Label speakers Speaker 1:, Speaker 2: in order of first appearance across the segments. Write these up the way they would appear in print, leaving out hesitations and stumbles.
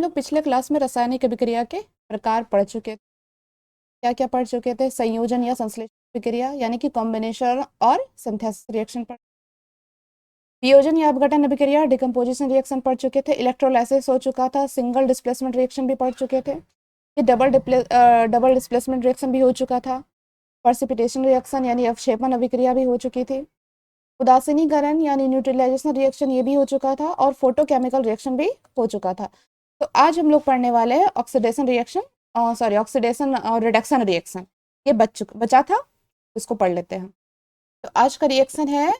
Speaker 1: लोग पिछले क्लास में रासायनिक अभिक्रिया के प्रकार पढ़ चुके थे। क्या क्या पढ़ चुके थे? संयोजन या संश्लेषण अभिक्रिया यानी कि कॉम्बिनेशन और सिंथेसिस रिएक्शन पढ़, वियोजन या अपघटन अभिक्रिया डिकम्पोजिशन रिएक्शन पढ़ चुके थे, इलेक्ट्रोलाइसिस हो चुका था, सिंगल डिस्प्लेसमेंट रिएक्शन भी पढ़ चुके थे, ये डबल डिस्प्लेसमेंट रिएक्शन भी हो चुका था, प्रेसिपिटेशन रिएक्शन यानी अवक्षेपण अभिक्रिया भी हो चुकी थी, उदासीनीकरण यानी न्यूट्रलाइजेशन रिएक्शन ये भी हो चुका था, और फोटोकेमिकल रिएक्शन भी हो चुका था। तो आज हम लोग पढ़ने वाले हैं ऑक्सीडेशन रिएक्शन, ऑक्सीडेशन और रिडक्शन रिएक्शन। ये बचा था, इसको पढ़ लेते हैं। तो आज का रिएक्शन है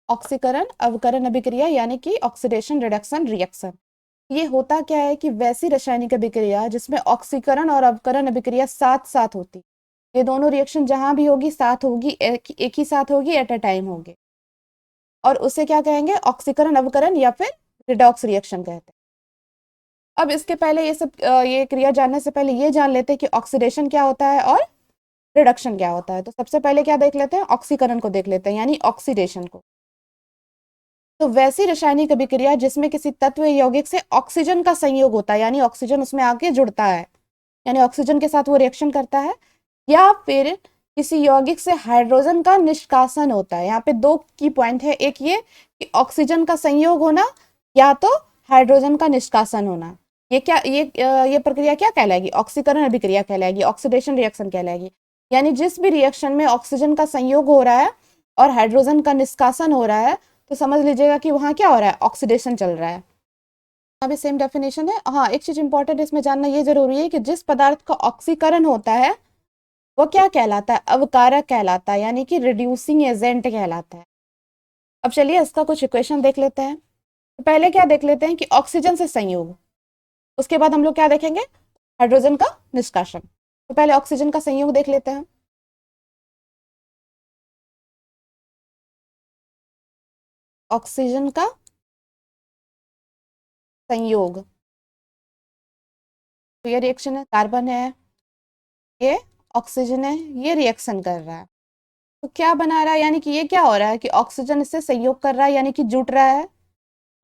Speaker 1: ऑक्सीकरण अवकरण अभिक्रिया यानी कि ऑक्सीडेशन रिडक्शन रिएक्शन। ये होता क्या है कि वैसी रासायनिक अभिक्रिया जिसमें ऑक्सीकरण और अवकरण अभिक्रिया साथ साथ होती, ये दोनों रिएक्शन जहां भी होगी साथ होगी, एक ही साथ होगी, एट अ टाइम होगी, और उसे क्या कहेंगे? ऑक्सीकरण अवकरण या फिर रिडॉक्स रिएक्शन कहते हैं। अब इसके पहले ये क्रिया जानने से पहले ये जान लेते हैं कि ऑक्सीडेशन क्या होता है और रिडक्शन क्या होता है। तो सबसे पहले क्या देख लेते हैं? ऑक्सीकरण को देख लेते हैं यानी ऑक्सीडेशन को। तो वैसी रासायनिक अभिक्रिया जिसमें किसी तत्व यौगिक से ऑक्सीजन का संयोग होता है, यानी ऑक्सीजन उसमें आके जुड़ता है, यानी ऑक्सीजन के साथ वो रिएक्शन करता है, या फिर किसी यौगिक से हाइड्रोजन का निष्कासन होता है। यहाँ पे दो की पॉइंट है, एक ये कि ऑक्सीजन का संयोग होना या तो हाइड्रोजन का निष्कासन होना। ये प्रक्रिया क्या कहलाएगी? ऑक्सीकरण अभिक्रिया कहलाएगी, ऑक्सीडेशन रिएक्शन कहलाएगी। यानी जिस भी रिएक्शन में ऑक्सीजन का संयोग हो रहा है और हाइड्रोजन का निष्कासन हो रहा है, तो समझ लीजिएगा कि वहां क्या हो रहा है? ऑक्सीडेशन चल रहा है। अभी सेम डेफिनेशन है। हाँ, एक चीज इंपॉर्टेंट इसमें जानना ये जरूरी है कि जिस पदार्थ का ऑक्सीकरण होता है वो क्या कहलाता है? अवकारक कहलाता है, यानी कि रिड्यूसिंग एजेंट कहलाता है। अब चलिए इसका कुछ इक्वेशन देख लेते हैं। तो पहले क्या देख लेते हैं कि ऑक्सीजन से संयोग, उसके बाद हम लोग क्या देखेंगे? हाइड्रोजन का निष्कासन। तो पहले ऑक्सीजन का संयोग देख लेते हैं। ऑक्सीजन का संयोग, तो ये रिएक्शन है, कार्बन है, ये ऑक्सीजन है, ये रिएक्शन कर रहा है। तो क्या बना रहा है? यानी कि ये क्या हो रहा है कि ऑक्सीजन इससे संयोग कर रहा है, यानी कि जुट रहा है।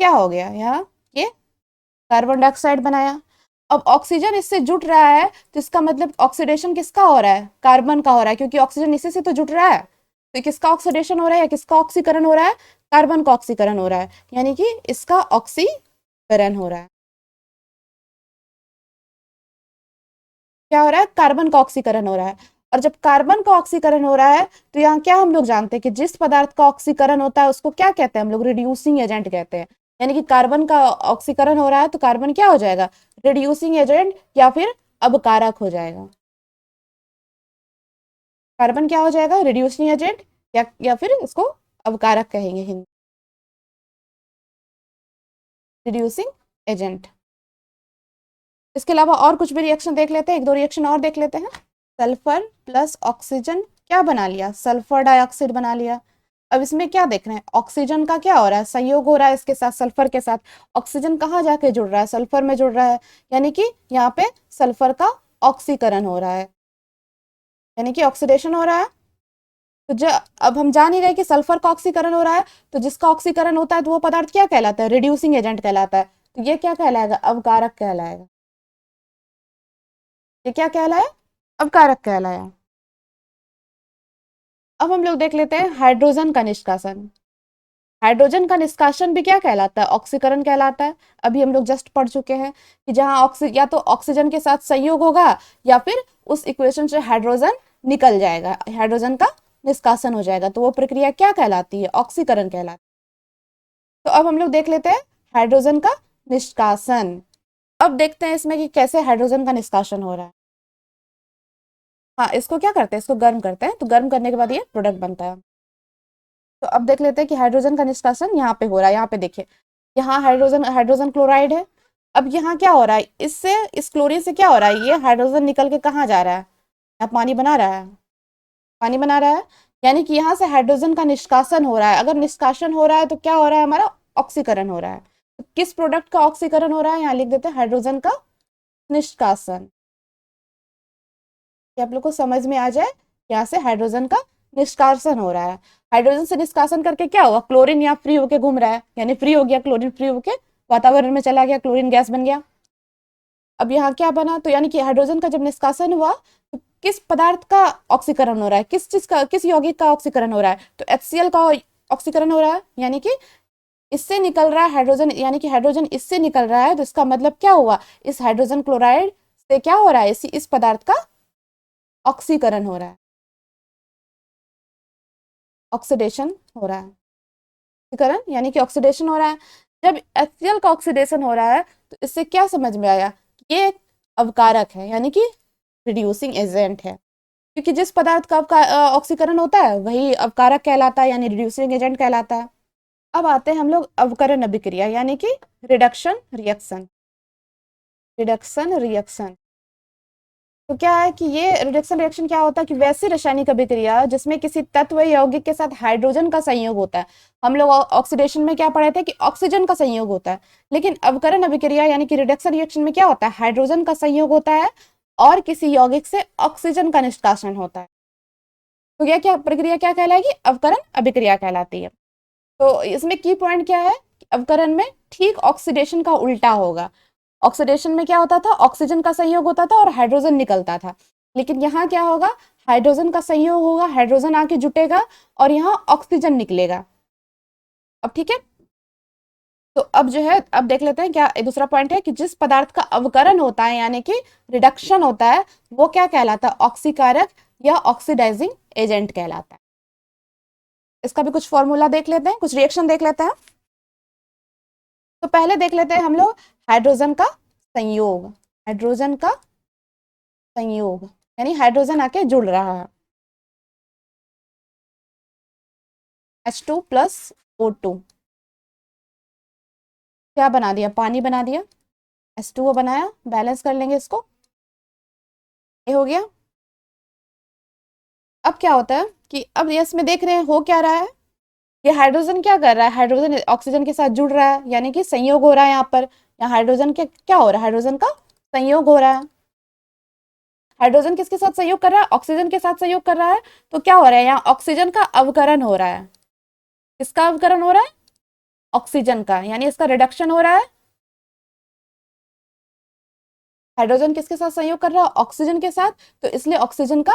Speaker 1: क्या हो गया यहाँ? ये कार्बन डाइऑक्साइड बनाया। अब ऑक्सीजन इससे जुट रहा है, तो इसका मतलब ऑक्सीडेशन किसका हो रहा है? कार्बन का हो रहा है, क्योंकि ऑक्सीजन इसी से तो जुट रहा है। तो किसका ऑक्सीडेशन हो रहा है या किसका ऑक्सीकरण हो रहा है? कार्बन का ऑक्सीकरण हो रहा है, यानी कि इसका ऑक्सीकरण हो रहा है। क्या हो रहा है? कार्बन का ऑक्सीकरण हो रहा है। और जब कार्बन का ऑक्सीकरण हो रहा है, तो यहाँ क्या हम लोग जानते हैं कि जिस पदार्थ का ऑक्सीकरण होता है उसको क्या कहते हैं? हम लोग रिड्यूसिंग एजेंट कहते हैं। यानी कि कार्बन का ऑक्सीकरण हो रहा है तो कार्बन क्या हो जाएगा? रिड्यूसिंग एजेंट या फिर अपकारक हो जाएगा। कार्बन क्या हो जाएगा? रिड्यूसिंग एजेंट या फिर इसको अपकारक कहेंगे, हिंदी रिड्यूसिंग एजेंट। इसके अलावा और कुछ भी रिएक्शन देख लेते हैं, एक दो रिएक्शन और देख लेते हैं। सल्फर प्लस ऑक्सीजन क्या बना लिया? सल्फर डाइऑक्साइड बना लिया। अब इसमें क्या देख रहे हैं? ऑक्सीजन का क्या हो रहा है? संयोग हो रहा है इसके साथ, सल्फर के साथ। ऑक्सीजन कहाँ जाके जुड़ रहा है? सल्फर में जुड़ रहा है, यानी कि यहाँ पे सल्फर का ऑक्सीकरण हो रहा है, यानी कि ऑक्सीडेशन हो रहा है। तो जो अब हम जान ही रहे कि सल्फर का ऑक्सीकरण हो रहा है, तो जिसका ऑक्सीकरण होता है तो वो पदार्थ क्या कहलाता है? रिड्यूसिंग एजेंट कहलाता है। तो ये क्या कहलाएगा? अवकारक कहलाएगा। ये क्या कहलाया? अवकारक कहलाया। अब हम लोग देख लेते हैं हाइड्रोजन का निष्कासन। हाइड्रोजन का निष्कासन भी क्या कहलाता है? ऑक्सीकरण कहलाता है। अभी हम लोग जस्ट पढ़ चुके हैं कि जहां या तो ऑक्सीजन के साथ संयोग होगा या फिर उस इक्वेशन से हाइड्रोजन निकल जाएगा, हाइड्रोजन का निष्कासन हो जाएगा, तो वो प्रक्रिया क्या कहलाती है? ऑक्सीकरण कहलाती है। तो अब हम लोग देख लेते हैं हाइड्रोजन का निष्कासन। अब देखते हैं इसमें कि कैसे हाइड्रोजन का निष्कासन हो रहा है। हाँ, इसको क्या करते हैं? इसको गर्म करते हैं, तो गर्म करने के बाद ये प्रोडक्ट बनता है। तो अब देख लेते हैं कि हाइड्रोजन का निष्कासन यहाँ पे हो रहा है। यहाँ पे देखिए, यहाँ हाइड्रोजन हाइड्रोजन क्लोराइड है। अब यहाँ क्या हो रहा है? इससे, इस क्लोरीन से क्या हो रहा है? ये हाइड्रोजन निकल के कहाँ जा रहा है? यहाँ पानी बना रहा है, पानी बना रहा है, यानी कि यहाँ से हाइड्रोजन का निष्कासन हो रहा है। अगर निष्कासन हो रहा है तो क्या हो रहा है? हमारा ऑक्सीकरण हो रहा है। तो किस प्रोडक्ट का ऑक्सीकरण हो रहा है? यहाँ लिख देते हैं हाइड्रोजन का निष्कासन। कि आप लोग को समझ में आ जाए, यहाँ से हाइड्रोजन का निष्कासन हो रहा है। हाइड्रोजन से निष्कासन करके क्या हुआ? क्लोरीन यहाँ फ्री होके घूम रहा है, यानी फ्री हो गया, क्लोरीन फ्री होके वातावरण में चला गया, क्लोरीन गैस बन गया। अब यहाँ क्या बना, तो यानी कि हाइड्रोजन का जब निष्कासन हुआ तो किस पदार्थ का ऑक्सीकरण हो रहा है, किस चीज का, किस यौगिक का ऑक्सीकरण हो रहा है, तो HCl का ऑक्सीकरण हो रहा है, यानी कि इससे निकल रहा है हाइड्रोजन, यानी कि हाइड्रोजन इससे निकल रहा है, तो इसका मतलब क्या हुआ, इस हाइड्रोजन क्लोराइड से क्या हो रहा है, इस पदार्थ का ऑक्सीकरण हो रहा है, ऑक्सीडेशन हो रहा है, ऑक्सीकरण यानी कि ऑक्सीडेशन हो रहा है। जब HCl का ऑक्सीडेशन हो रहा है तो इससे क्या समझ में आया, ये एक अवकारक है, यानी कि रिड्यूसिंग एजेंट है, क्योंकि जिस पदार्थ का ऑक्सीकरण होता है वही अवकारक कहलाता है, यानी रिड्यूसिंग एजेंट कहलाता है। अब आते हैं हम लोग अवकरण अभिक्रिया, यानी कि रिडक्शन रिएक्शन। रिडक्शन रिएक्शन तो क्या है कि ये रिडक्शन रिएक्शन क्या होता है कि वैसी रासायनिक अभिक्रिया जिसमें किसी तत्व या यौगिक के साथ हाइड्रोजन का संयोग होता है। हम लोग ऑक्सीडेशन में क्या पढ़े थे कि ऑक्सीजन का संयोग होता है, लेकिन अवकरण अभिक्रिया यानी कि रिडक्शन रिएक्शन में क्या होता है, हाइड्रोजन का संयोग होता है और किसी यौगिक से ऑक्सीजन का निष्कासन होता है। तो यह क्या प्रक्रिया क्या कहलाएगी, अवकरण अभिक्रिया कहलाती है। तो इसमें की पॉइंट क्या है, अवकरण में ठीक ऑक्सीडेशन का उल्टा होगा। ऑक्सीडेशन में क्या होता था, ऑक्सीजन का संयोग होता था और हाइड्रोजन निकलता था, लेकिन यहाँ क्या होगा, हाइड्रोजन का संयोग होगा, हाइड्रोजन आके जुटेगा और यहाँ ऑक्सीजन निकलेगा। अब ठीक है, तो अब जो है, अब देख लेते हैं क्या दूसरा पॉइंट है कि जिस पदार्थ का अवकरण होता है यानी कि रिडक्शन होता है वो क्या कहलाता है, ऑक्सीकारक या ऑक्सीडाइजिंग एजेंट कहलाता है। इसका भी कुछ फॉर्मूला देख लेते हैं, कुछ रिएक्शन देख लेते हैं। तो पहले देख लेते हैं हम लोग हाइड्रोजन का संयोग, हाइड्रोजन का संयोग यानी हाइड्रोजन आके जुड़ रहा है, H2 प्लस O2 क्या बना दिया, पानी बना दिया, H2O बनाया, बैलेंस कर लेंगे इसको, ये हो गया। अब क्या होता है कि अब ये इसमें देख रहे हैं हो क्या रहा है, ये हाइड्रोजन क्या कर रहा है, हाइड्रोजन ऑक्सीजन के साथ जुड़ रहा है, यानी कि संयोग हो रहा है यहाँ पर, यहाँ हाइड्रोजन के क्या हो रहा है, हाइड्रोजन का संयोग हो रहा है। हाइड्रोजन किसके साथ संयोग कर रहा है, ऑक्सीजन के साथ संयोग कर रहा है, तो क्या हो रहा है, यहाँ ऑक्सीजन का अवकरण हो रहा है। किसका अवकरण हो रहा है, ऑक्सीजन का, यानी इसका रिडक्शन हो रहा है। हाइड्रोजन किसके साथ संयोग कर रहा है, ऑक्सीजन के साथ, तो इसलिए ऑक्सीजन का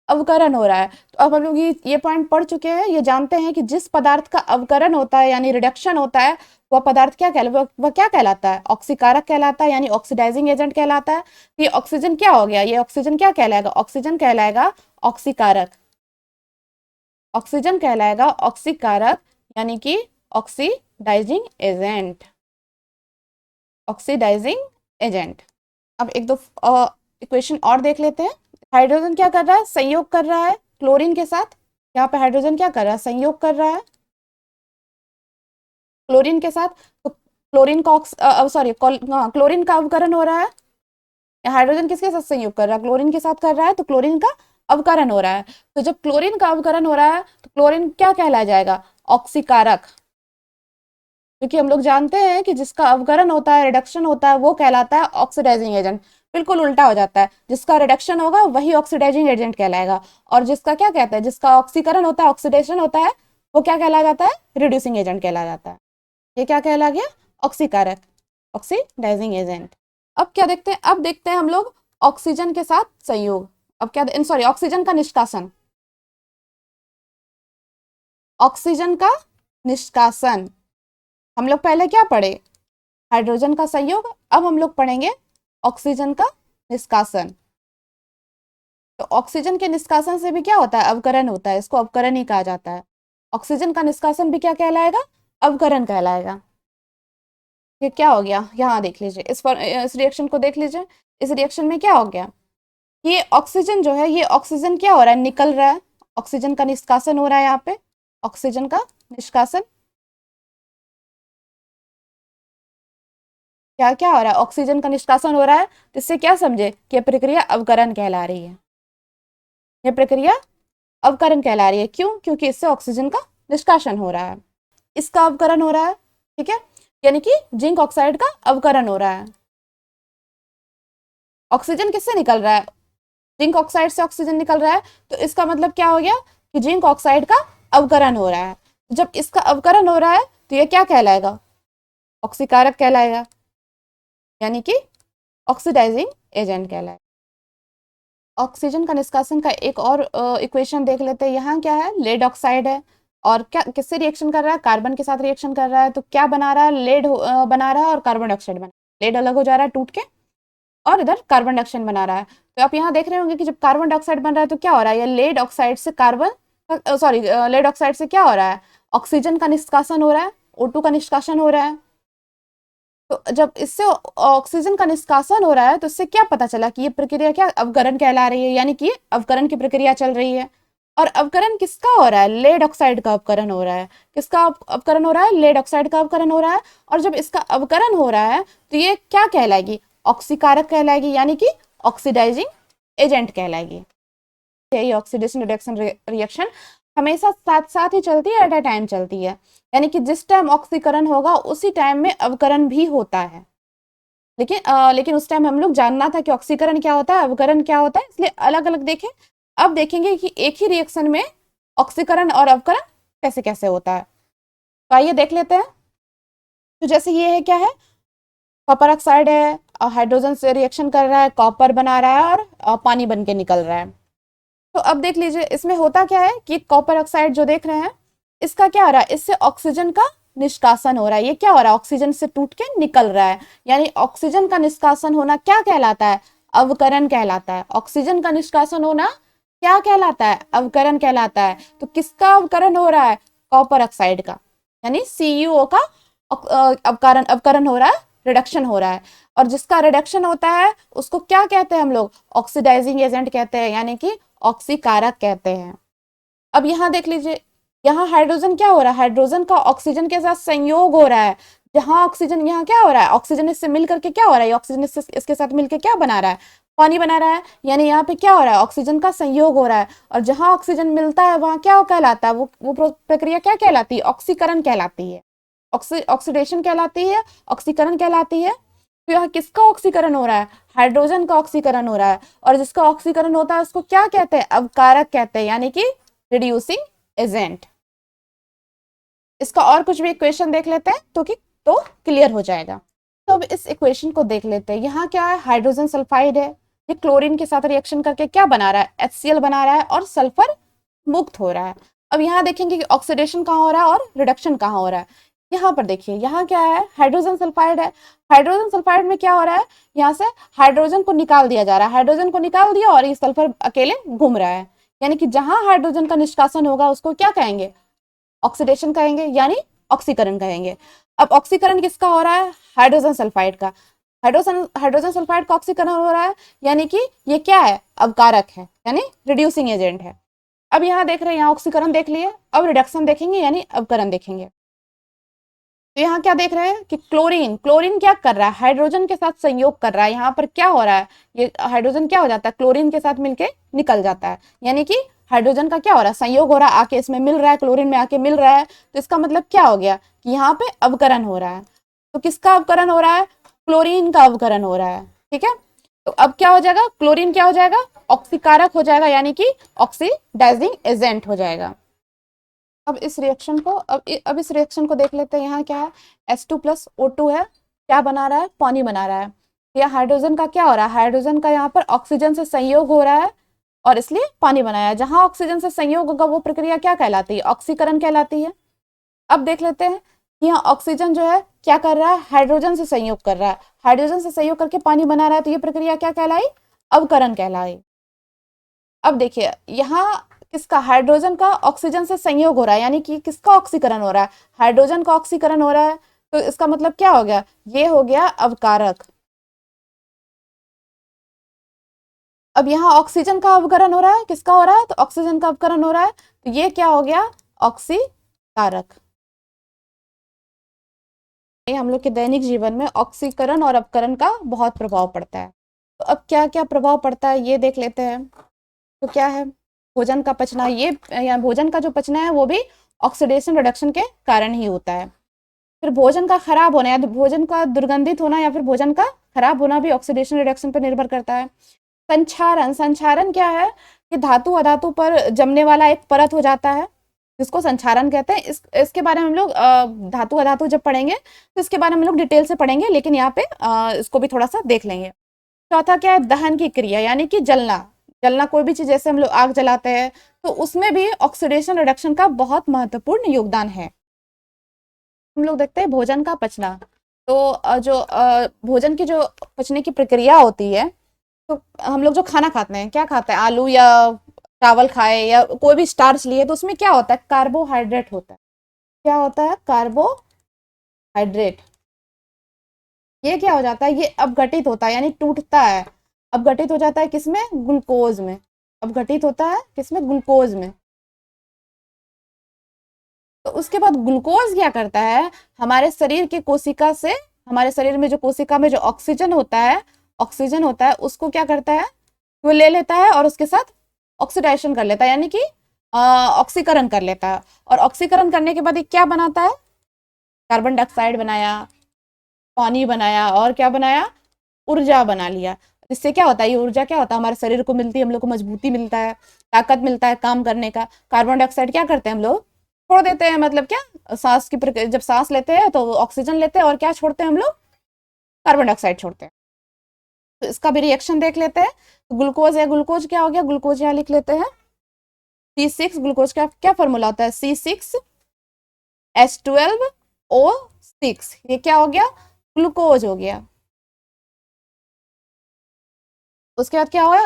Speaker 1: अवकरण हो रहा है। तो अब हम लोग ये पॉइंट पढ़ चुके हैं, ये जानते हैं कि जिस पदार्थ का अवकरण होता है यानी रिडक्शन होता है वह पदार्थ क्या कहलाता, वह क्या कहलाता है, ऑक्सीकारक कहलाता है, यानी ऑक्सीडाइजिंग एजेंट कहलाता है। ये ऑक्सीजन क्या हो गया, ये ऑक्सीजन क्या कहलाएगा, ऑक्सीजन कहलाएगा ऑक्सीकारक, ऑक्सीजन कहलाएगा ऑक्सीकारक, यानी कि ऑक्सीडाइजिंग एजेंट, ऑक्सीडाइजिंग एजेंट। अब एक दो इक्वेशन और देख लेते हैं। हाइड्रोजन क्या कर रहा है, संयोग कर रहा है क्लोरीन के साथ, यहाँ पे हाइड्रोजन क्या कर रहा है, संयोग कर रहा है क्लोरीन के साथ, तो क्लोरीन का सॉरी क्लोरीन का अवकरण हो रहा है। हाइड्रोजन किसके साथ संयोग कर रहा है, क्लोरीन के साथ कर रहा है, तो क्लोरीन का अवकरण हो रहा है। तो जब क्लोरीन का अवकरण हो रहा है तो क्लोरीन क्या कहलाया जाएगा, ऑक्सीकारक, क्योंकि हम लोग जानते हैं कि जिसका अवकरण होता है, रिडक्शन होता है, वो कहलाता है ऑक्सीडाइजिंग एजेंट। बिल्कुल उल्टा हो जाता है, जिसका रिडक्शन होगा वही ऑक्सीडाइजिंग एजेंट कहलाएगा, और जिसका क्या कहता है, जिसका ऑक्सीकरण होता है, ऑक्सीडेशन होता है, वो क्या कहला जाता है, रिड्यूसिंग एजेंट कहला जाता है। ये क्या कहला गया, ऑक्सीकारक, ऑक्सीडाइजिंग एजेंट। अब क्या देखते हैं, अब देखते हैं हम लोग ऑक्सीजन के साथ संयोग, अब क्या सॉरी ऑक्सीजन का निष्कासन, ऑक्सीजन का निष्कासन। हम लोग पहले क्या पढ़े, हाइड्रोजन का संयोग, अब हम लोग पढ़ेंगे ऑक्सीजन का निष्कासन। तो ऑक्सीजन के निष्कासन से भी क्या होता है, अवकरण होता है, इसको अवकरण ही कहा जाता है। ऑक्सीजन का निष्कासन भी क्या कहलाएगा, अवकरण कहलाएगा। ये क्या हो गया, यहाँ देख लीजिए, इस रिएक्शन को देख लीजिए। इस रिएक्शन में क्या हो गया, ये ऑक्सीजन जो है, ये ऑक्सीजन क्या हो रहा है, निकल रहा है, ऑक्सीजन का निष्कासन हो रहा है यहाँ पे, ऑक्सीजन का निष्कासन। क्या क्या हो रहा है, ऑक्सीजन का निष्कासन हो रहा है, तो इससे क्या समझे कि यह प्रक्रिया अवकरण कहला रही है, यह प्रक्रिया अवकरण कहला रही है। क्यों, क्योंकि इससे ऑक्सीजन का निष्कासन हो रहा है, इसका अवकरण हो रहा है, ठीक है, यानी कि जिंक ऑक्साइड का अवकरण हो रहा है। ऑक्सीजन किससे निकल रहा है, जिंक ऑक्साइड से ऑक्सीजन निकल रहा है, तो इसका मतलब क्या हो गया कि जिंक ऑक्साइड का अवकरण हो रहा है। जब इसका अवकरण हो रहा है तो यह क्या कहलाएगा, ऑक्सीकारक कहलाएगा, यानी कि ऑक्सीडाइजिंग एजेंट कहलाए। ऑक्सीजन का निष्कासन का एक और इक्वेशन देख लेते हैं। यहाँ क्या है, लेड ऑक्साइड है और क्या किससे रिएक्शन कर रहा है, कार्बन के साथ रिएक्शन कर रहा है। तो क्या बना रहा है, लेड बना रहा है और कार्बन डाइऑक्साइड बना, लेड अलग हो जा रहा है टूट के और इधर कार्बन डाइऑक्साइड बना रहा है। तो आप यहाँ देख रहे होंगे कि जब कार्बन डाइऑक्साइड बन रहा है तो क्या हो रहा है, ये लेड ऑक्साइड से कार्बन सॉरी लेड ऑक्साइड से क्या हो रहा है, ऑक्सीजन का निष्कासन हो रहा है, O2 का निष्कासन हो रहा है। तो जब इससे ऑक्सीजन का निष्कासन हो रहा है तो इससे क्या पता चला कि ये प्रक्रिया क्या अवकरण कहला रही है, यानी कि अवकरण की प्रक्रिया चल रही है। और अवकरण किसका हो रहा है, लेड ऑक्साइड का अवकरण हो रहा है। किसका अवकरण हो रहा है, लेड ऑक्साइड का अवकरण हो रहा है। और जब इसका अवकरण हो रहा है तो ये क्या कहलाएगी, ऑक्सीकारक कहलाएगी, यानी कि ऑक्सीडाइजिंग एजेंट कहलाएगी। यही ऑक्सीडेशन रिडक्शन रिएक्शन हमेशा साथ साथ ही चलती है, एट अ टाइम चलती है, यानी कि जिस टाइम ऑक्सीकरण होगा उसी टाइम में अवकरण भी होता है। लेकिन उस टाइम हम लोग जानना था कि ऑक्सीकरण क्या होता है, अवकरण क्या होता है, इसलिए अलग अलग देखें। अब देखेंगे कि एक ही रिएक्शन में ऑक्सीकरण और अवकरण कैसे कैसे होता है। तो आइए देख लेते हैं। तो जैसे ये है, क्या है, कॉपर ऑक्साइड है, हाइड्रोजन से रिएक्शन कर रहा है, कॉपर बना रहा है और पानी बन के निकल रहा है। तो अब देख लीजिए इसमें होता क्या है कि कॉपर ऑक्साइड जो देख रहे हैं, इसका क्या हो रहा है, इससे ऑक्सीजन का निष्कासन हो रहा है। ये क्या हो रहा है, ऑक्सीजन से टूट के निकल रहा है, यानी ऑक्सीजन का निष्कासन होना क्या कहलाता है, अवकरण कहलाता है। ऑक्सीजन का निष्कासन होना क्या कहलाता है, अवकरण कहलाता है। तो किसका अवकरण हो रहा है, कॉपर ऑक्साइड का, यानी CuO का अवकरण हो रहा है, रिडक्शन हो रहा है। और जिसका रिडक्शन होता है उसको क्या कहते हैं हम लोग, ऑक्सीडाइजिंग एजेंट कहते हैं, यानी कि ऑक्सीकारक कहते हैं। अब यहाँ देख लीजिए, यहाँ हाइड्रोजन क्या हो रहा है, हाइड्रोजन का ऑक्सीजन के साथ संयोग हो रहा है। जहां ऑक्सीजन, यहाँ क्या हो रहा है, ऑक्सीजन इससे मिल करके क्या हो रहा है, ऑक्सीजन इसके साथ मिलकर क्या बना रहा है, पानी बना रहा है। यानी यहाँ पे क्या हो रहा है, ऑक्सीजन का संयोग हो रहा है। और जहां ऑक्सीजन मिलता है वहां क्या कहलाता है, वो प्रक्रिया क्या कहलाती है, ऑक्सीकरण कहलाती है, ऑक्सीडेशन कहलाती है, ऑक्सीकरण कहलाती है। तो यहाँ किसका ऑक्सीकरण हो रहा है, हाइड्रोजन का ऑक्सीकरण हो रहा है। और जिसका ऑक्सीकरण होता है उसको क्या कहते हैं, अवकारक कहते हैं, यानी कि रिड्यूसिंग एजेंट। इसका और कुछ भी इक्वेशन देख लेते हैं तो क्लियर हो जाएगा। तो अब इस इक्वेशन को देख लेते हैं। यहाँ क्या है, हाइड्रोजन सल्फाइड है, ये क्लोरीन के साथ रिएक्शन करके क्या बना रहा है, HCl बना रहा है और सल्फर मुक्त हो रहा है। अब यहाँ देखेंगे कि ऑक्सीडेशन कहाँ हो रहा है और रिडक्शन कहाँ हो रहा है। यहाँ पर देखिए, यहाँ क्या है, हाइड्रोजन सल्फाइड है। हाइड्रोजन सल्फाइड में क्या हो रहा है, यहाँ से हाइड्रोजन को निकाल दिया जा रहा है, हाइड्रोजन को निकाल दिया और ये सल्फर अकेले घूम रहा है। यानी कि जहां हाइड्रोजन का निष्कासन होगा उसको क्या कहेंगे, ऑक्सीडेशन कहेंगे, यानी ऑक्सीकरण कहेंगे। अब ऑक्सीकरण किसका हो रहा है, हाइड्रोजन सल्फाइड का। हाइड्रोजन सल्फाइड का ऑक्सीकरण हो रहा है, यानी कि ये क्या है, अवकारक है, यानी रिड्यूसिंग एजेंट है। अब यहाँ देख रहे हैं, यहाँ ऑक्सीकरण देख लिए, अब रिडक्शन देखेंगे यानी अवकरण देखेंगे। तो यहाँ क्या देख रहे हैं कि क्लोरीन क्लोरीन क्या कर रहा है, हाइड्रोजन के साथ संयोग कर रहा है। यहाँ पर क्या हो रहा है, ये हाइड्रोजन क्या हो जाता है, क्लोरीन के साथ मिलके निकल जाता है। यानी कि हाइड्रोजन का क्या हो रहा है, संयोग हो रहा है, आके इसमें मिल रहा है, क्लोरीन में आके मिल रहा है। तो इसका मतलब क्या हो गया कि यहाँ पे अवकरण हो रहा है। तो किसका अवकरण हो रहा है, क्लोरीन का अवकरण हो रहा है। ठीक है, तो अब क्या हो जाएगा, क्लोरीन क्या हो जाएगा, ऑक्सीकारक हो जाएगा, यानी कि ऑक्सीडाइजिंग एजेंट हो जाएगा। अब इस रिएक्शन को इस रिएक्शन को देख लेते हैं। यहाँ क्या है, H2+O2 है, क्या बना रहा है, पानी बना रहा है। या हाइड्रोजन का क्या हो रहा है, हाइड्रोजन का यहाँ पर ऑक्सीजन से संयोग हो रहा है और इसलिए पानी बनाया है। जहां ऑक्सीजन से संयोग होगा वो प्रक्रिया क्या कहलाती है, ऑक्सीकरण कहलाती है। अब देख लेते हैं, यहाँ ऑक्सीजन जो है क्या कर रहा है, हाइड्रोजन से संयोग कर रहा है, हाइड्रोजन से संयोग करके पानी बना रहा है। तो ये प्रक्रिया क्या कहलाई, अवकरण कहलाई। अब देखिए, यहाँ किसका, हाइड्रोजन का ऑक्सीजन से संयोग हो रहा है, यानी कि किसका ऑक्सीकरण हो रहा है, हाइड्रोजन का ऑक्सीकरण हो रहा है। तो इसका मतलब क्या हो गया, ये हो गया अवकारक। अब यहाँ ऑक्सीजन का अवकरण हो रहा है, किसका हो रहा है, तो ऑक्सीजन का अवकरण हो रहा है। तो ये क्या हो गया, ऑक्सीकारक। हम लोग के दैनिक जीवन में ऑक्सीकरण और अपकरण का बहुत प्रभाव पड़ता है। तो अब क्या क्या प्रभाव पड़ता है ये देख लेते हैं। तो क्या है, भोजन का पचना, ये या भोजन का जो पचना है वो भी ऑक्सीडेशन रिडक्शन के कारण ही होता है। फिर भोजन का खराब होना या भोजन का दुर्गंधित होना या फिर भोजन का खराब होना भी ऑक्सीडेशन रिडक्शन पर निर्भर करता है। संक्षारण, संक्षारण क्या है कि धातु अधातु पर जमने वाला एक परत हो जाता है, जिसको संक्षारण कहते हैं। इसके बारे में हम लोग धातु अधातु जब पढ़ेंगे तो इसके बारे में हम लोग डिटेल से पढ़ेंगे, लेकिन यहाँ पे इसको भी थोड़ा सा देख लेंगे। चौथा क्या है, दहन की क्रिया यानी कि जलना। जलना कोई भी चीज, जैसे हम लोग आग जलाते हैं तो उसमें भी ऑक्सीडेशन रिडक्शन का बहुत महत्वपूर्ण योगदान है। हम लोग देखते हैं भोजन का पचना। तो जो भोजन की जो पचने की प्रक्रिया होती है, तो हम लोग जो खाना खाते हैं, क्या खाते हैं, आलू या चावल खाए या कोई भी स्टार्च लिए, तो उसमें क्या होता है, कार्बोहाइड्रेट होता है। क्या होता है, कार्बोहाइड्रेट। ये क्या हो जाता है, ये अपघटित होता है यानी टूटता है। अपघटित हो जाता है किसमें, ग्लूकोज में। अपघटित होता है किसमें, ग्लूकोज में। तो उसके बाद ग्लूकोज क्या करता है, हमारे शरीर की कोशिका से, हमारे शरीर में जो कोशिका में जो ऑक्सीजन होता है उसको क्या करता है, वो ले लेता है और उसके साथ ऑक्सीडाइजेशन कर लेता है, यानी कि ऑक्सीकरण कर लेता है। और ऑक्सीकरण करने के बाद ये क्या बनाता है, कार्बन डाइऑक्साइड बनाया, पानी बनाया, और क्या बनाया, ऊर्जा बना लिया। इससे क्या होता है, ये ऊर्जा क्या होता है, हमारे शरीर को मिलती है, हम लोग को मजबूती मिलता है, ताकत मिलता है काम करने का। कार्बन डाइऑक्साइड क्या करते हैं हम लोग, छोड़ देते हैं, मतलब क्या, सांस की जब सांस लेते हैं तो ऑक्सीजन लेते हैं, और क्या छोड़ते हैं हम लोग, कार्बन डाइऑक्साइड छोड़ते हैं। तो इसका भी रिएक्शन देख लेते हैं। तो ग्लूकोज है, ग्लूकोज क्या हो गया, ग्लूकोज यहाँ लिख लेते हैं, C6। ग्लूकोज का क्या फॉर्मूला होता है, C6H12O6। ये क्या हो गया, ग्लूकोज हो गया। उसके बाद क्या हुआ,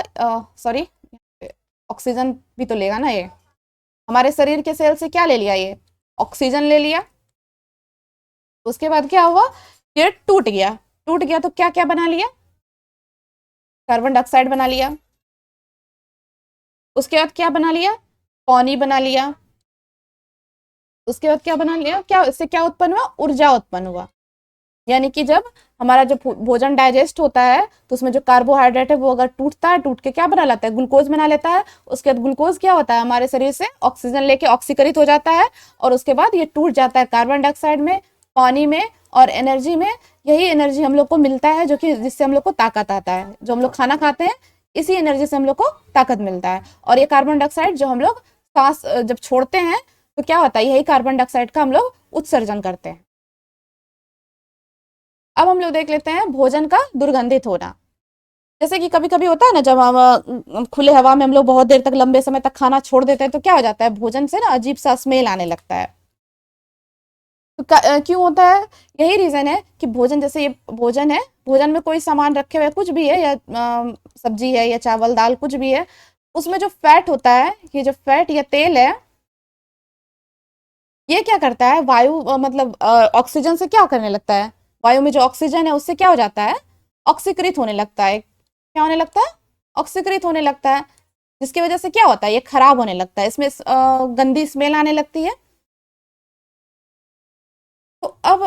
Speaker 1: सॉरी, ऑक्सीजन भी तो लेगा ना ये, हमारे शरीर के सेल से क्या ले लिया, ये ऑक्सीजन ले लिया। उसके बाद क्या हुआ, ये टूट गया। टूट गया तो क्या क्या बना लिया, कार्बन डाइऑक्साइड बना लिया। उसके बाद क्या बना लिया, पानी बना लिया। उसके बाद क्या बना लिया, क्या इससे क्या उत्पन्न हुआ, ऊर्जा उत्पन्न हुआ। यानी कि जब हमारा जो भोजन डाइजेस्ट होता है तो उसमें जो कार्बोहाइड्रेट है वो अगर टूटता है, टूट के क्या बना लेता है, ग्लूकोज बना लेता है। उसके बाद ग्लूकोज क्या होता है, हमारे शरीर से ऑक्सीजन लेके ऑक्सीकरित हो जाता है, और उसके बाद ये टूट जाता है कार्बन डाइऑक्साइड में, पानी में और एनर्जी में। यही एनर्जी हम लोग को मिलता है, जो कि जिससे हम लोग को ताकत आता है। जो हम लोग खाना खाते हैं, इसी एनर्जी से हम लोग को ताकत मिलता है। और ये कार्बन डाइऑक्साइड जो हम लोग सांस जब छोड़ते हैं तो क्या होता है, यही कार्बन डाइऑक्साइड का हम लोग उत्सर्जन करते हैं। अब हम लोग देख लेते हैं भोजन का दुर्गंधित होना। जैसे कि कभी कभी होता है ना, जब हम खुले हवा में हम लोग बहुत देर तक, लंबे समय तक खाना छोड़ देते हैं, तो क्या हो जाता है, भोजन से ना अजीब सा स्मेल आने लगता है। तो क्यों होता है, यही रीजन है कि भोजन, जैसे ये भोजन है, भोजन में कोई सामान रखे हुए कुछ भी है, या सब्जी है या चावल दाल कुछ भी है, उसमें जो फैट होता है, ये जो फैट या तेल है, ये क्या करता है, वायु मतलब ऑक्सीजन से क्या करने लगता है, वायु में जो ऑक्सीजन है उससे क्या हो जाता है, ऑक्सीकृत होने लगता है। क्या होने लगता है, ऑक्सीकृत होने लगता है। जिसकी वजह से क्या होता है, ये खराब होने लगता है, इसमें गंदी स्मेल आने लगती है। तो अब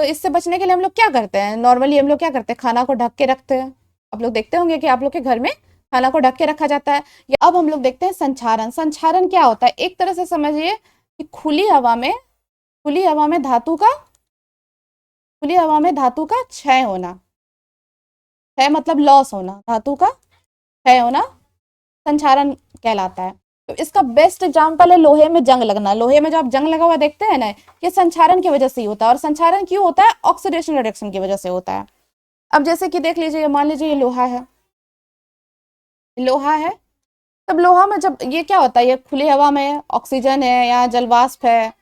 Speaker 1: इससे बचने के लिए हम लोग क्या करते हैं, नॉर्मली हम लोग क्या करते हैं, खाना को ढक के रखते हैं। आप लोग देखते होंगे कि आप लोग के घर में खाना को ढक के रखा जाता है। या अब हम लोग देखते हैं संक्षारण। संक्षारण क्या होता है, एक तरह से समझिए कि खुली हवा में धातु का, खुली हवा में धातु का क्षय होना। क्षय मतलब लॉस होना, धातु का क्षय होना संक्षारण कहलाता है। तो इसका बेस्ट एग्जांपल है लोहे में जंग लगना। लोहे में जो आप जंग लगा हुआ देखते हैं ना, ये संक्षारण की वजह से ही होता है। और संक्षारण क्यों होता है, ऑक्सीडेशन रिडक्शन की वजह से होता है। अब जैसे कि देख लीजिए, मान लीजिए ये लोहा है, लोहा है। तब लोहा में जब ये क्या होता है, ये खुली हवा में ऑक्सीजन है, यहाँ जलवाष्प है,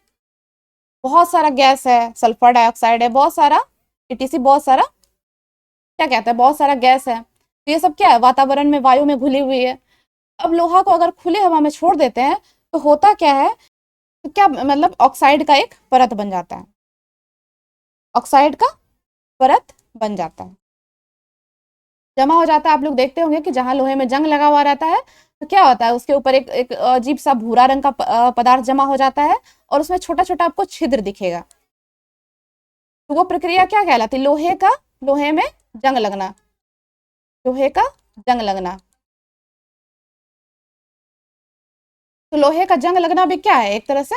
Speaker 1: बहुत सारा गैस है, सल्फर डाइऑक्साइड है, बहुत सारा etc, बहुत सारा क्या कहते हैं, बहुत सारा गैस है। तो ये सब क्या है, वातावरण में, वायु में घुली हुई है। अब लोहा को अगर खुले हवा में छोड़ देते हैं तो होता क्या है, तो क्या मतलब ऑक्साइड का एक परत बन जाता है, ऑक्साइड का परत बन जाता है, जमा हो जाता है। आप लोग देखते होंगे कि जहां लोहे में जंग लगा हुआ रहता है तो क्या होता है, उसके ऊपर एक एक अजीब सा भूरा रंग का पदार्थ जमा हो जाता है, और उसमें छोटा छोटा आपको छिद्र दिखेगा। तो वो प्रक्रिया क्या कहलाती है, लोहे में जंग लगना, लोहे का जंग लगना। तो लोहे का जंग लगना भी क्या है, एक तरह से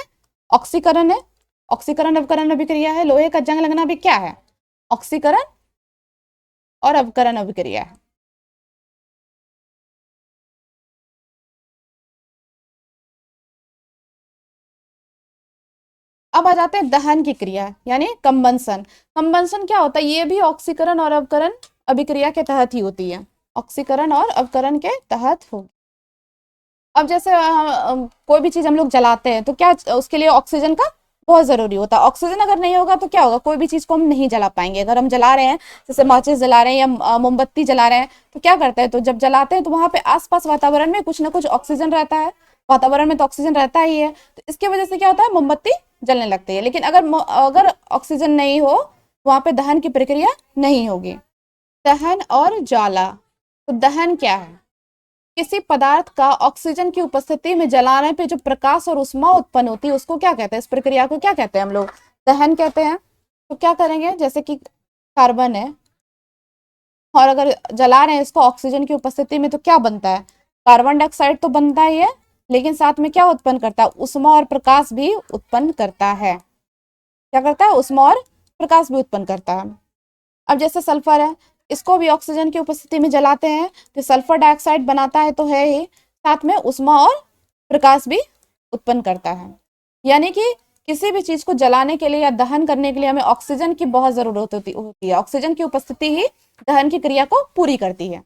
Speaker 1: ऑक्सीकरण है, ऑक्सीकरण अवकरण अभिक्रिया है। लोहे का जंग लगना भी क्या है, ऑक्सीकरण और अवकरण अभिक्रिया है। अब आ जाते हैं दहन की क्रिया, यानी कंबंसन। कंबंसन क्या होता है, ये भी ऑक्सीकरण और अवकरण अभिक्रिया के तहत ही होती है, ऑक्सीकरण और अवकरण के तहत होगी। अब जैसे कोई भी चीज हम लोग जलाते हैं तो क्या उसके लिए ऑक्सीजन का बहुत जरूरी होता है। ऑक्सीजन अगर नहीं होगा तो क्या होगा, कोई भी चीज को हम नहीं जला पाएंगे। अगर हम जला रहे हैं, जैसे माचिस जला रहे हैं या मोमबत्ती जला रहे हैं, तो क्या करते हैं, तो जब जलाते हैं तो वहां पे आसपास वातावरण में कुछ ना कुछ ऑक्सीजन रहता है, वातावरण में तो ऑक्सीजन रहता ही है, तो इसकी वजह से क्या होता है, मोमबत्ती जलने लगती है। लेकिन अगर अगर ऑक्सीजन नहीं हो, वहां पे दहन की प्रक्रिया नहीं होगी। दहन और ज्वाला, तो दहन क्या है, किसी पदार्थ का ऑक्सीजन की उपस्थिति में जलाने पे जो प्रकाश और उष्मा उत्पन्न होती है उसको क्या कहते हैं, इस प्रक्रिया को क्या कहते हैं हम लोग, दहन कहते हैं। तो क्या करेंगे, जैसे कि कार्बन है और अगर जला रहे हैं इसको ऑक्सीजन की उपस्थिति में, तो क्या बनता है, कार्बन डाइऑक्साइड तो बनता ही है, लेकिन साथ में क्या उत्पन्न करता है, उष्मा और प्रकाश भी उत्पन्न करता है। क्या करता है, उष्मा और प्रकाश भी उत्पन्न करता है। अब जैसे सल्फर है, इसको भी ऑक्सीजन की उपस्थिति में जलाते हैं तो सल्फर डाइऑक्साइड बनाता है तो है ही, साथ में उष्मा और प्रकाश भी उत्पन्न करता है। यानी कि किसी भी चीज को जलाने के लिए या दहन करने के लिए हमें ऑक्सीजन की बहुत जरूरत होती है। ऑक्सीजन की उपस्थिति ही दहन की क्रिया को पूरी करती है।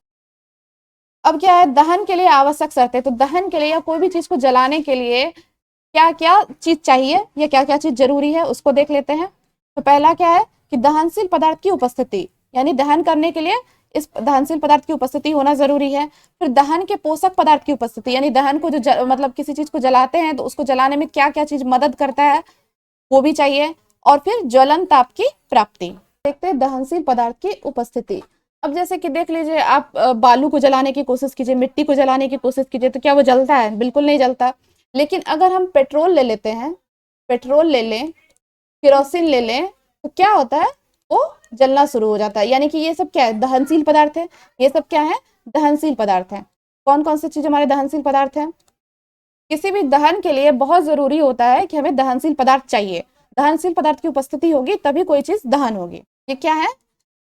Speaker 1: अब क्या है, दहन के लिए आवश्यक शर्तें, तो दहन के लिए या कोई भी चीज को जलाने के लिए क्या क्या चीज चाहिए या क्या क्या चीज जरूरी है उसको देख लेते हैं। तो पहला क्या है कि दहनशील पदार्थ की उपस्थिति, यानी दहन करने के लिए इस दहनशील पदार्थ की उपस्थिति होना जरूरी है। फिर दहन के पोषक पदार्थ की उपस्थिति, यानी दहन को जो मतलब किसी चीज को जलाते हैं तो उसको जलाने में क्या क्या चीज मदद करता है वो भी चाहिए। और फिर ज्वलन ताप की प्राप्ति। देखते हैं दहनशील पदार्थ की उपस्थिति। अब जैसे कि देख लीजिए आप बालू को जलाने की कोशिश कीजिए, मिट्टी को जलाने की कोशिश कीजिए, तो क्या वो जलता है, बिल्कुल नहीं जलता। लेकिन अगर हम पेट्रोल ले लेते हैं, पेट्रोल ले लें, केरोसिन ले लें, तो क्या होता है, वो जलना शुरू हो जाता है। यानी कि ये सब क्या है, दहनशील पदार्थ है। ये सब क्या है, दहनशील पदार्थ है। कौन कौन सी चीज हमारे दहनशील पदार्थ है, किसी भी दहन के लिए बहुत जरूरी होता है कि हमें दहनशील पदार्थ चाहिए। दहनशील पदार्थ की उपस्थिति होगी तभी कोई चीज दहन होगी। ये क्या है,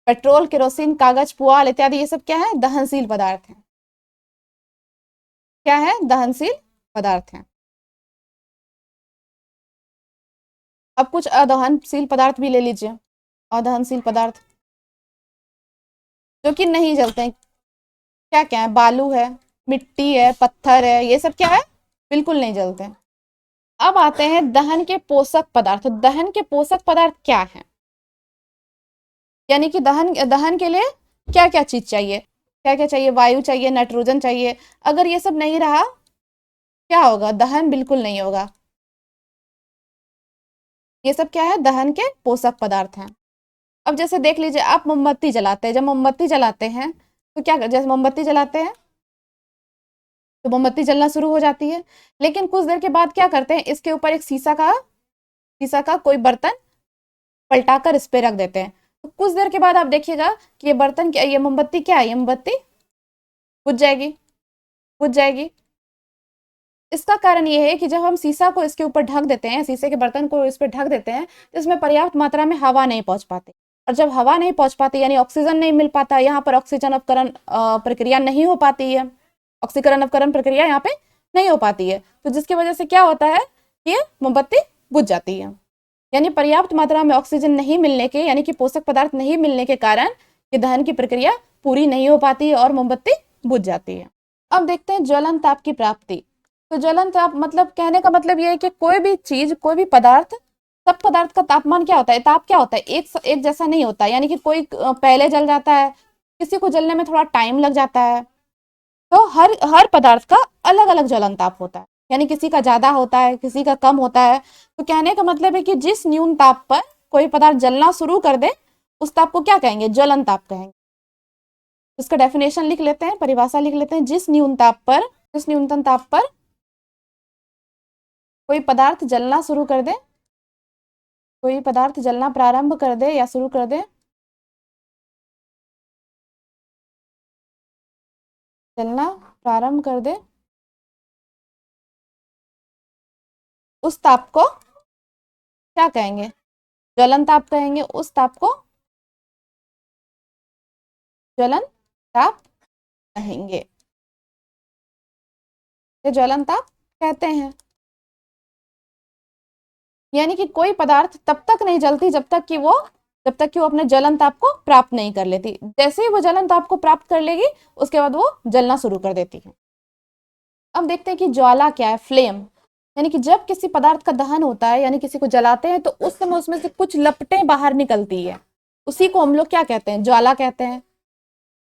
Speaker 1: पेट्रोल, केरोसिन, कागज, पुआल इत्यादि, ये सब क्या है, दहनशील पदार्थ है। क्या है, दहनशील पदार्थ है। अब कुछ अदहनशील पदार्थ भी ले लीजिए। अदहनशील पदार्थ जो कि नहीं जलते हैं, क्या क्या है, बालू है, मिट्टी है, पत्थर है, ये सब क्या है, बिल्कुल नहीं जलते हैं। अब आते हैं दहन के पोषक पदार्थ। दहन के पोषक पदार्थ क्या है, यानी कि दहन दहन के लिए क्या क्या चीज चाहिए, क्या क्या चाहिए, वायु चाहिए, नाइट्रोजन चाहिए। अगर ये सब नहीं रहा क्या होगा, दहन बिल्कुल नहीं होगा। ये सब क्या है, दहन के पोषक पदार्थ हैं। अब जैसे देख लीजिए आप मोमबत्ती जलाते हैं, जब मोमबत्ती जलाते हैं तो क्या, जैसे मोमबत्ती जलाते हैं तो मोमबत्ती जलना शुरू हो जाती है। लेकिन कुछ देर के बाद क्या करते हैं, इसके ऊपर एक शीशा का कोई बर्तन पलटाकर इस पे रख देते हैं। तो कुछ देर के बाद आप देखिएगा कि ये बर्तन क्या, ये मोमबत्ती क्या है, ये मोमबत्ती बुझ जाएगी, बुझ जाएगी। इसका कारण ये है कि जब हम शीशा को इसके ऊपर ढक देते हैं, शीशे के बर्तन को इस पर ढक देते हैं, तो इसमें पर्याप्त मात्रा में हवा नहीं पहुंच पाती। और जब हवा नहीं पहुंच पाती यानी ऑक्सीजन नहीं मिल पाता, यहाँ पर ऑक्सीजन अपकरण प्रक्रिया नहीं हो पाती है, ऑक्सीकरण अपकरण प्रक्रिया यहाँ पे नहीं हो पाती है, तो जिसकी वजह से क्या होता है, ये मोमबत्ती बुझ जाती है। यानी पर्याप्त मात्रा में ऑक्सीजन नहीं मिलने के, यानी कि पोषक पदार्थ नहीं मिलने के कारण ये दहन की प्रक्रिया पूरी नहीं हो पाती है और मोमबत्ती बुझ जाती है। अब देखते हैं ज्वलन ताप की प्राप्ति। तो ज्वलन ताप मतलब, कहने का मतलब ये है कि कोई भी चीज, कोई भी पदार्थ, सब पदार्थ का तापमान क्या होता है, ताप क्या होता है, एक जैसा नहीं होता। यानी कि कोई पहले जल जाता है, किसी को जलने में थोड़ा टाइम लग जाता है। तो हर हर पदार्थ का अलग अलग ज्वलन ताप होता है, यानी किसी का ज्यादा होता है, किसी का कम होता है। तो कहने का मतलब है कि जिस न्यून ताप पर कोई पदार्थ जलना शुरू कर दे उस ताप को क्या कहेंगे, ज्वलन ताप कहेंगे। उसका डेफिनेशन लिख लेते हैं, परिभाषा लिख लेते हैं। जिस न्यूनतम ताप पर कोई पदार्थ जलना शुरू कर दे, कोई पदार्थ जलना प्रारंभ कर दे या शुरू कर दे, जलना प्रारंभ कर दे, उस ताप को क्या कहेंगे, ज्वलन ताप कहेंगे। उस ताप को ज्वलन ताप कहेंगे, ये ज्वलन ताप कहते हैं। यानी कि कोई पदार्थ तब तक नहीं जलती जब तक कि वो जब तक कि वो अपने ज्वलन ताप को प्राप्त नहीं कर लेती। जैसे ही वो ज्वलन ताप को प्राप्त कर लेगी उसके बाद वो जलना शुरू कर देती है। अब देखते हैं कि ज्वाला क्या है, फ्लेम, यानी कि जब किसी पदार्थ का दहन होता है यानी किसी को जलाते हैं तो उस समय उसमें से कुछ लपटें बाहर निकलती है, उसी को हम लोग क्या कहते हैं, ज्वाला कहते हैं।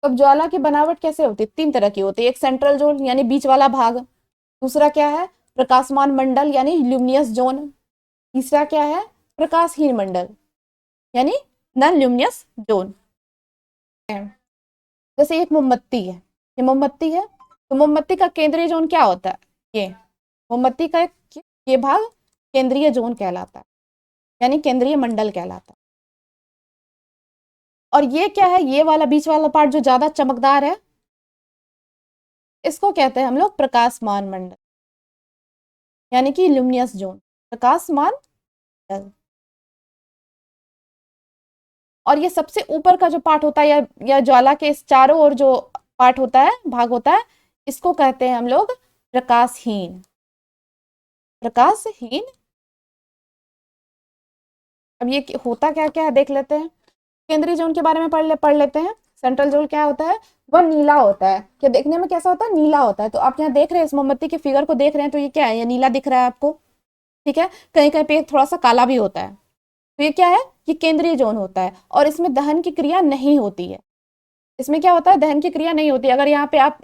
Speaker 1: अब ज्वाला की बनावट कैसे होती है, 3 तरह की होती है। एक सेंट्रल जोन यानी बीच वाला भाग, दूसरा क्या है प्रकाशमान मंडल यानी ल्यूमिनियस जोन, तीसरा क्या है प्रकाशहीन मंडल यानी नॉन ल्यूमिनियस जोन। जैसे एक मोमबत्ती है, ये मोमबत्ती है तो मोमबत्ती का केंद्रीय जोन क्या होता है, ये मोमबत्ती का ये भाग केंद्रीय जोन कहलाता है यानी केंद्रीय मंडल कहलाता है। और ये क्या है, ये वाला बीच वाला पार्ट जो ज्यादा चमकदार है इसको कहते हैं हम लोग प्रकाशमान मंडल यानी कि ल्यूमिनियस जोन, प्रकाशमान मंडल। और ये सबसे ऊपर का जो पार्ट होता है या ज्वाला के इस चारों ओर जो पार्ट होता है, भाग होता है, इसको कहते हैं हम लोग प्रकाशहीन, प्रकाशहीन। अब ये होता क्या क्या है देख लेते हैं। केंद्रीय जोन के बारे में पढ़ लेते हैं। सेंट्रल जोन क्या होता है, वह नीला होता है, क्या देखने में कैसा होता है, नीला होता है। तो आप यहाँ देख रहे हैं इस मोमबत्ती के फिगर को देख रहे हैं तो ये क्या है, ये नीला दिख रहा है आपको, ठीक है। कहीं कहीं पे थोड़ा सा काला भी होता है। तो ये क्या है, ये केंद्रीय जोन होता है और इसमें दहन की क्रिया नहीं होती है। इसमें क्या होता है, दहन की क्रिया नहीं होती। अगर यहाँ पे आप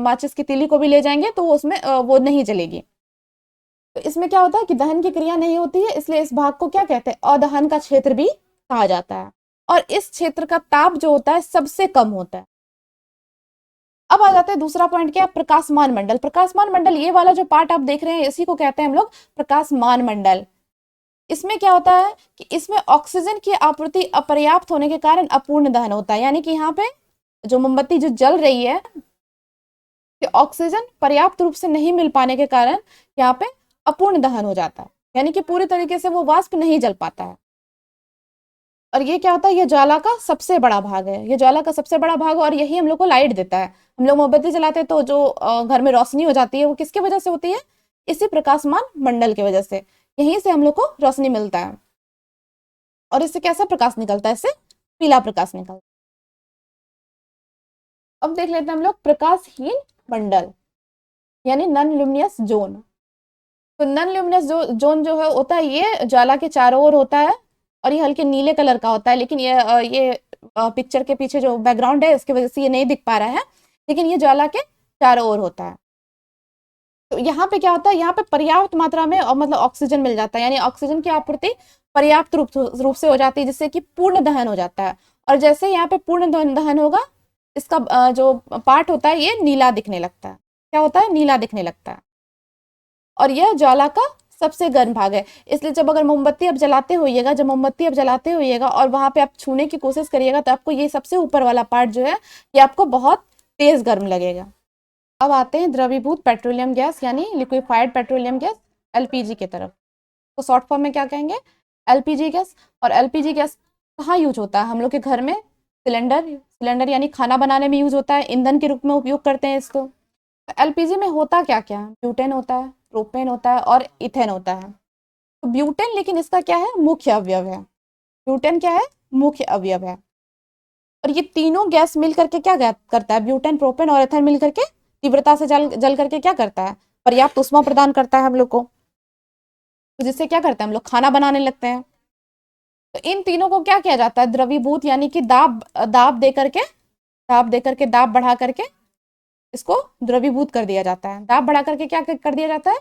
Speaker 1: माचिस की तीली को भी ले जाएंगे तो वो उसमें वो नहीं जलेगी। तो इसमें क्या होता है कि दहन की क्रिया नहीं होती है, इसलिए इस भाग को क्या कहते हैं, अदहन का क्षेत्र भी कहा जाता है। और इस क्षेत्र का ताप जो होता है सबसे कम होता है। अब आ जाते हैं दूसरा पॉइंट, क्या, प्रकाशमान मंडल। प्रकाशमान मंडल ये वाला जो पार्ट आप देख रहे हैं इसी को कहते हैं हम लोग प्रकाशमान मंडल। इसमें क्या होता है कि इसमें ऑक्सीजन की आपूर्ति अपर्याप्त होने के कारण अपूर्ण दहन होता है। यानी कि यहाँ पे जो मोमबत्ती जो जल रही है कि ऑक्सीजन पर्याप्त रूप से नहीं मिल पाने के कारण यहाँ पे अपूर्ण दहन हो जाता है, यानी कि पूरी तरीके से वो वाष्प नहीं जल पाता है। और ये क्या होता है, ये ज्वाला का सबसे बड़ा भाग है, ये ज्वाला का सबसे बड़ा भाग और यही हम लोग को लाइट देता है। हम लोग मोमबत्ती जलाते हैं तो जो घर में रोशनी हो जाती है वो किसकी वजह से होती है, इसी प्रकाशमान मंडल की वजह से। यहीं से हम लोग को रोशनी मिलता है। और इससे कैसा प्रकाश निकलता है, इससे पीला प्रकाश निकलता है। अब देख लेते हैं हम लोग प्रकाशहीन मंडल यानी नॉन ल्यूमिनियस जोन। तो नॉन ल्यूमिनस जोन जो है होता है ये ज्वाला के चारों ओर होता है और ये हल्के नीले कलर का होता है। लेकिन ये पिक्चर के पीछे जो बैकग्राउंड है इसकी वजह से ये नहीं दिख पा रहा है, लेकिन ये ज्वाला के चारों ओर होता है। तो यहाँ पे क्या होता है, यहाँ पे पर्याप्त मात्रा में मतलब ऑक्सीजन मिल जाता है, यानी ऑक्सीजन की आपूर्ति पर्याप्त रूप से हो जाती है जिससे कि पूर्ण दहन हो जाता है। और जैसे यहाँ पे पूर्ण दहन होगा इसका जो पार्ट होता है ये नीला दिखने लगता है। क्या होता है, नीला दिखने लगता है। और यह ज्वाला का सबसे गर्म भाग है। इसलिए जब अगर मोमबत्ती अब जलाते होइएगा, जब मोमबत्ती अब जलाते होइएगा और वहां पे आप छूने की कोशिश करिएगा तो आपको ये सबसे ऊपर वाला पार्ट जो है ये आपको बहुत तेज गर्म लगेगा। अब आते हैं द्रवीभूत पेट्रोलियम गैस यानी लिक्विफाइड पेट्रोलियम गैस, एलपीजी की तरफ। तो शॉर्ट फॉर्म में क्या कहेंगे, एलपीजी गैस। और एलपीजी गैस कहाँ यूज होता है, हम लोग के घर में सिलेंडर यानी खाना बनाने में यूज होता है, ईंधन के रूप में उपयोग करते हैं इसको। एलपीजी में होता क्या क्या है, ब्यूटेन होता है, प्रोपेन होता है और इथेन होता है। तो ब्यूटेन लेकिन इसका क्या है, मुख्य अवयव है। ब्यूटेन क्या है, मुख्य अवयव है। और ये तीनों गैस मिल करके क्या करता है, ब्यूटेन प्रोपेन और इथेन मिल करके तीव्रता से जल करके क्या करता है, पर्याप्त ऊष्मा प्रदान करता है हम लोग को, तो जिससे क्या करते हैं हम लोग खाना बनाने लगते हैं। तो इन तीनों को क्या किया जाता है, द्रवीभूत यानी कि दाब दे करके दाब बढ़ा करके इसको द्रवीभूत कर दिया जाता है। दाब बढ़ा करके क्या कर दिया जाता है,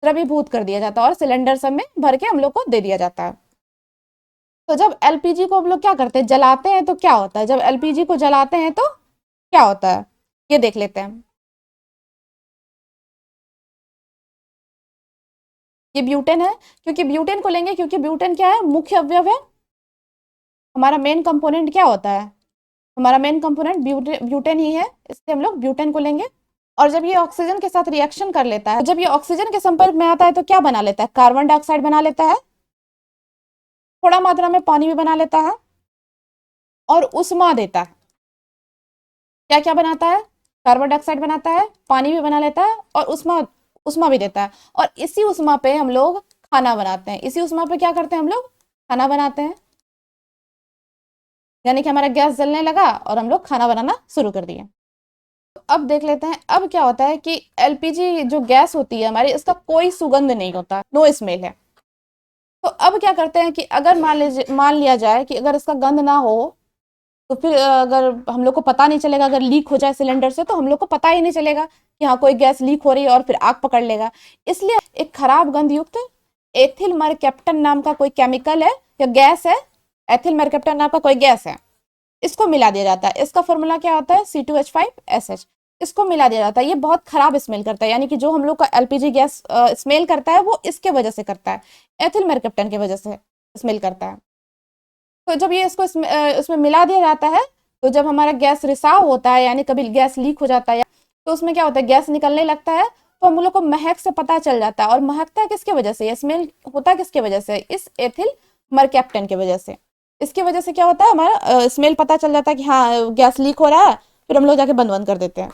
Speaker 1: द्रवीभूत कर दिया जाता है और सिलेंडर सब में भर के हम लोग को दे दिया जाता है। तो जब एलपीजी को हम लोग क्या करते हैं, जलाते हैं तो क्या होता है, जब एलपीजी को जलाते हैं तो क्या होता है ये देख लेते हैं। ये ब्यूटेन है, क्योंकि ब्यूटेन को लेंगे क्योंकि ब्यूटेन क्या है, मुख्य अवयव है। हमारा मेन कंपोनेंट क्या होता है, हमारा मेन कंपोनेंट ब्यूटेन ही है, इसलिए हम लोग ब्यूटेन को लेंगे। और जब ये ऑक्सीजन के साथ रिएक्शन कर लेता है, जब ये ऑक्सीजन के संपर्क में आता है तो क्या बना लेता है, कार्बन डाइऑक्साइड बना लेता है, थोड़ा मात्रा में पानी भी बना लेता है और उष्मा देता है। क्या क्या बनाता है, कार्बन डाइऑक्साइड बनाता है, पानी भी बना लेता है और उष्मा उष्मा भी देता है। और इसी उष्मा पे हम लोग खाना बनाते हैं, इसी उष्मा पे क्या करते हैं हम लोग, खाना बनाते हैं। यानी कि हमारा गैस जलने लगा और हम लोग खाना बनाना शुरू कर दिए। तो अब देख लेते हैं अब क्या होता है कि एलपीजी जो गैस होती है हमारी, इसका कोई सुगंध नहीं होता, नो स्मेल है। तो अब क्या करते हैं कि अगर मान लिया जाए कि अगर इसका गंध ना हो, तो फिर अगर हम लोग को पता नहीं चलेगा, अगर लीक हो जाए सिलेंडर से तो हम लोग को पता ही नहीं चलेगा कि हाँ कोई गैस लीक हो रही है और फिर आग पकड़ लेगा। इसलिए एक खराब गंध युक्त एथिल मरकैप्टन नाम का कोई केमिकल है या गैस है, एथिल मरकैप्टन नाम का कोई गैस है, इसको मिला दिया जाता है। इसका फॉर्मूला क्या होता है, C2H5SH। इसको मिला दिया जाता है। ये बहुत खराब स्मेल करता है, यानी कि जो हम लोग का एलपीजी गैस स्मेल करता है वो इसके वजह से करता है, एथिल मरकैप्टन की वजह से स्मेल करता है। तो जब ये इसको इसमें मिला दिया जाता है, तो जब हमारा गैस रिसाव होता है, यानी कभी गैस लीक हो जाता है, तो उसमें क्या होता है, गैस निकलने लगता है, तो हम लोग को महक से पता चल जाता है। और महकता है किसके वजह से, ये स्मेल होता है किसके वजह से, इस एथिल मरकैप्टन की वजह से। इसकी वजह से क्या होता है, हमारा स्मेल पता चल जाता है कि हाँ गैस लीक हो रहा है, फिर हम लोग जाके बंद बंद कर देते हैं।